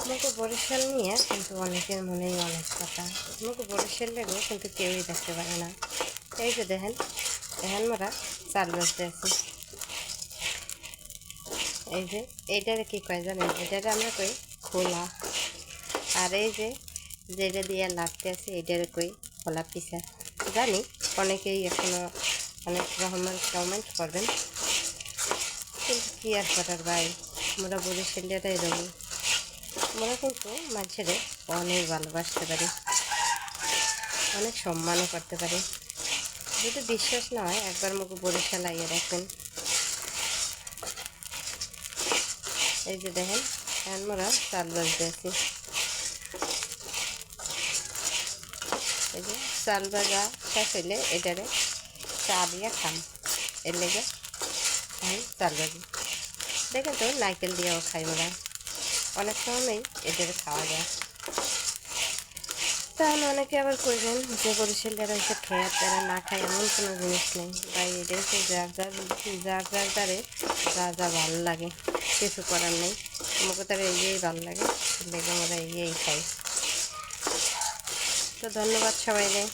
মুখো বরিশাল নিয়ে কিন্তু অনেকের মনেই অনেক কথা। মুখো বরিশাল লেগেও কিন্তু কেউই দেখতে পারে না। এই যে দেখেন মোরা চাল বাজতে আছি। এই যে এইটারে কি কয় জানেন? এটারে আমরা কই খোলা। আর এই যে যেটা দিয়ে লাগতে আছে এটারে কই খোলা পিসা। জানি অনেকেই এখনো অনেক রকমের কমেন্ট করবেন, কিন্তু কি আর করার ভাই, মোরা বরিশালিয়াটাই রবি। আমরা কিন্তু মানুষের অনেক ভালোবাসতে পারি, অনেক সম্মানও করতে পারি। যদি বিশ্বাস না হয় একবার মুখ বরিশাল আইয়ে রাখবেন। এই যে দেখেন আমরা চাল বাজতে আছি। এই যে চাল ভাজা শেষ হইলে এটারে চা দিয়ে খান, এর লেগে আমি চাল ভাজি। দেখেন তো নারকেল দিয়েও খাই ওরা, অনেক সময়ই এটারে খাওয়া যায়। তাহলে অনেকে আবার করবেন যে বরিশালের হচ্ছে খেয়ে তারা না খায়, এমন কোনো জিনিস নেই ভাই। এটা হচ্ছে যার যারে যা যা ভালো লাগে, কিছু করার নেই। আমাকে তারা এই ভালো লাগে, লেগে আমরা এই খাই। তো ধন্যবাদ সবাইকে।